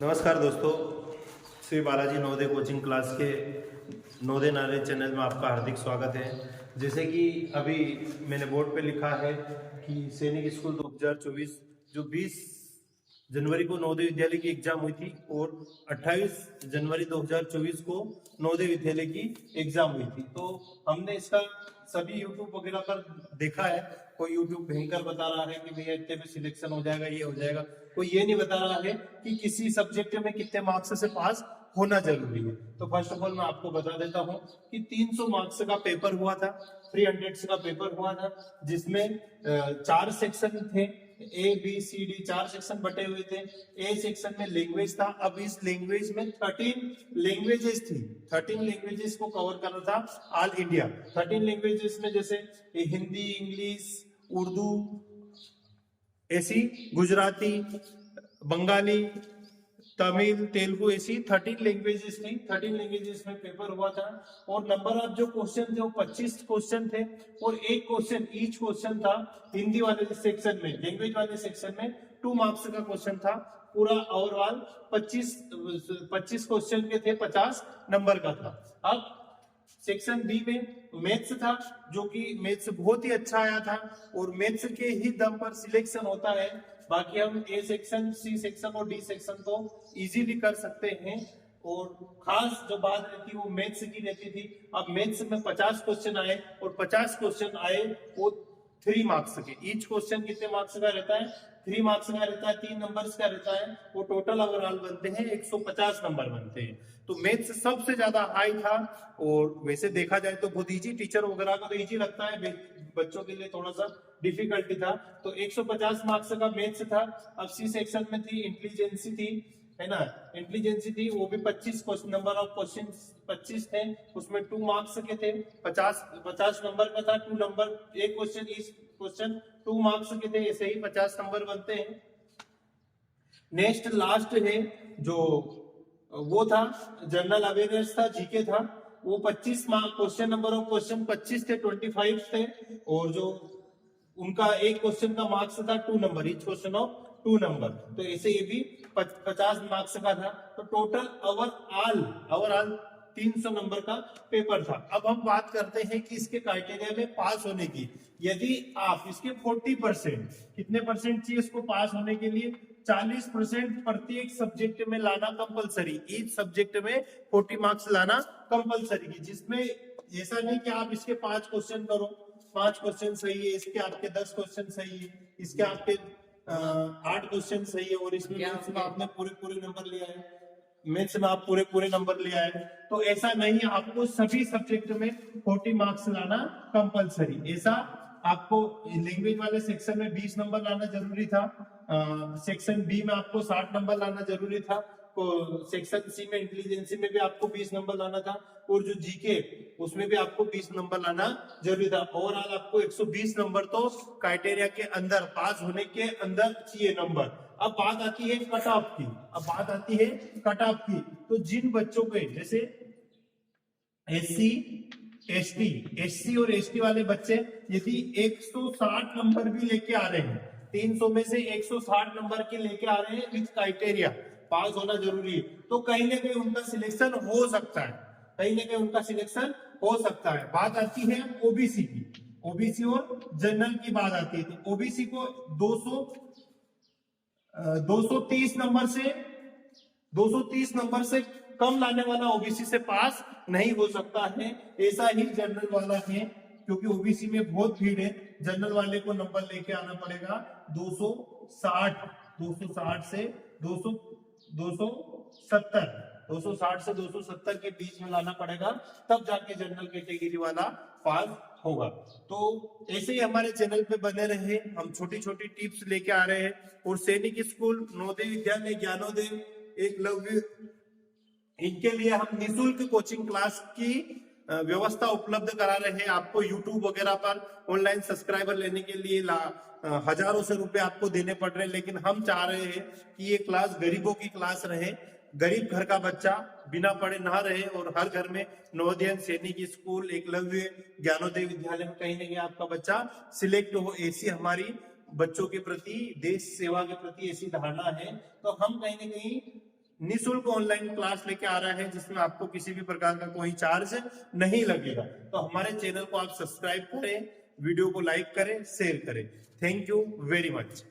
नमस्कार दोस्तों, Shri Balaji Navodaya coaching class के नवोदय नॉलेज चैनल में आपका हार्दिक स्वागत है। जैसे कि अभी मैंने बोर्ड पे लिखा है कि सैनिक स्कूल 2024 जो 20 जनवरी को नवोदय विद्यालय की एग्जाम हुई थी और 28 जनवरी 2024 को नवोदय विद्यालय की एग्जाम हुई थी। तो हमने इसका सभी यूट्यूब वगैरह पर देखा है। कोई यूट्यूब भयंकर बता रहा है कि भैया इतने में सिलेक्शन हो जाएगा, ये हो जाएगा। कोई ये नहीं बता रहा है कि किसी सब्जेक्ट में कितने मार्क्स से पास होना जरूरी है। तो फर्स्ट ऑफ ऑल मैं आपको बता देता हूं कि 300 मार्क्स का पेपर हुआ था, 300 का पेपर हुआ था, जिसमें 4 सेक्शन थे, A B C D 4 section बटे हुए थे। ए सेक्शन में लैंग्वेज था। अब इस लैंग्वेज में 13 लैंग्वेजेस थी। 13 लैंग्वेजेस को कवर करना था ऑल इंडिया। 13 लैंग्वेजेस में जैसे हिंदी, इंग्लिश, उर्दू, ऐसी गुजराती, बंगाली, तमिल, तेलुगु, ऐसी 13 लैंग्वेजेस थी। 13 लैंग्वेजेस में पेपर हुआ था और नंबर ऑफ जो क्वेश्चन थे वो 25 क्वेश्चन थे और एक क्वेश्चन ईच क्वेश्चन था। हिंदी वाले सेक्शन में, लैंग्वेज वाले सेक्शन में 2 मार्क्स का क्वेश्चन था। पूरा ओवरऑल 25 क्वेश्चन के थे, 50 नंबर का था। अब सेक्शन बी में मैथ्स था, जो कि मैथ्स बहुत ही अच्छा आया था और मैथ्स के ही दम पर सिलेक्शन होता है। बाकी हम ए सेक्शन, सी सेक्शन और डी सेक्शन को इजीली कर सकते हैं। और खास जो बात रहती है वो मैथ्स की रहती थी। अब मैथ्स में 50 क्वेश्चन आए और 50 क्वेश्चन आए वो 3 मार्क्स के। ईच क्वेश्चन कितने मार्क्स का रहता है? 3 मार्क्स का रहता है, 3 नंबर्स का रहता है। वो टोटल ओवरऑल बनते हैं 150 नंबर बनते हैं। तो मैथ्स सबसे ज्यादा हाई था। और वैसे देखा जाए तो बहुत इजी, टीचर वगैरह को तो इजी लगता है, बच्चों के लिए थोड़ा सा डिफिकल्टी था। तो 150 मार्क्स का मैथ्स था। अब सी सेक्शन में थी इंटेलिजेंसी थी, है ना, इंटेलिजेंसी थी, वो भी 25 क्वेश्चन, नंबर ऑफ क्वेश्चन 25 थे। उसमें 2 मार्क्स के थे, 50 नंबर का था। 2 नंबर, एक क्वेश्चन ईच क्वेश्चन 2 मार्क्स के थे। ऐसे ही 50 नंबर बनते हैं। नेक्स्ट लास्ट है जो वो था जनरल अवेयरनेस था, जीके था। वो 25 mark question, number of question 25 थे, 25 थे। और जो उनका एक क्वेश्चन का मार्क्स था 2 number, each question of 2 number. तो ऐसे ये भी 50 मार्क्स का था। तो टोटल ओवरऑल 300 नंबर का पेपर था। अब हम बात करते हैं कि इसके क्राइटेरिया में पास होने की। यदि आप इसके 40%, कितने परसेंट चाहिए इसको पास होने के लिए? 40% प्रत्येक सब्जेक्ट में लाना कंपलसरी। ईच सब्जेक्ट में 40 मार्क्स लाना कंपलसरी, जिसमें ऐसा नहीं कि आप इसके 5 क्वेश्चन करो, 5 क्वेश्चन सही है, इसके आपके 10 क्वेश्चन सही है, इसके आपके 8 क्वेश्चन सही है और इसमें आपने पूरे नंबर लिया है, मैथ्स में आप पूरे नंबर ले आए। तो ऐसा नहीं है, आपको सभी सब्जेक्ट में 40 मार्क्स लाना कंपलसरी। ऐसा आपको लैंग्वेज वाले सेक्शन में 20 नंबर लाना जरूरी था, सेक्शन बी में आपको 60 नंबर लाना जरूरी था, तो सेक्शन सी में इंटेलिजेंसी में भी आपको 20 नंबर लाना था, और जो जीके उसमें भी आपको 20 नंबर लाना जरूरी था। ओवरऑल आपको 120 नंबर तो क्राइटेरिया के अंदर, पास होने के अंदर चाहिए नंबर। अब बात आती है कट ऑफ की। तो जिन बच्चों के जैसे एससी और एसटी वाले बच्चे यदि 160 नंबर भी लेके आ रहे हैं, 300 में से 160 नंबर के लेके आ रहे हैं विद क्राइटेरिया, पास होना जरूरी है, तो कहीं ना कहीं उनका सिलेक्शन हो सकता है। बात आती है ओबीसी की, ओबीसी और जनरल की बात आती है। तो ओबीसी को 230 नंबर से कम लाने वाला ओबीसी से पास नहीं हो सकता है। ऐसा ही जनरल वाला है, क्योंकि ओबीसी में बहुत भीड़ है। जनरल वाले को नंबर लेके आना पड़ेगा 260 से 270 के बीच में लाना पड़ेगा, तब जाके जनरल कैटेगरी वाला पास होगा। तो ऐसे ही हमारे चैनल पे बने रहे, हम छोटी छोटी टिप्स लेके आ रहे हैं। और सैनिक स्कूल, नवोदय विद्यालय, ज्ञानोदय, एकलव्य, इनके लिए हम निःशुल्क कोचिंग क्लास की व्यवस्था उपलब्ध करा रहे हैं। आपको यूट्यूब वगैरह पर ऑनलाइन सब्सक्राइबर लेने के लिए हजारों से रुपए आपको देने पड़ रहे हैं, लेकिन हम चाह रहे हैं कि ये क्लास गरीबों की क्लास रहे, गरीब घर का बच्चा बिना पढ़े ना रहे, और हर घर में नवोदय, सैनिक स्कूल, एकलव्य, ज्ञानोदय विद्यालय में कहीं ना कहीं आपका बच्चा सिलेक्ट हो। ऐसी हमारी बच्चों के प्रति, देश सेवा के प्रति ऐसी धारणा है। तो हम कहीं ना कहीं निःशुल्क ऑनलाइन क्लास लेके आ रहा है, जिसमें आपको किसी भी प्रकार का कोई चार्ज नहीं लगेगा। तो हमारे चैनल को आप सब्सक्राइब करें, वीडियो को लाइक करें, शेयर करें। Thank you very much.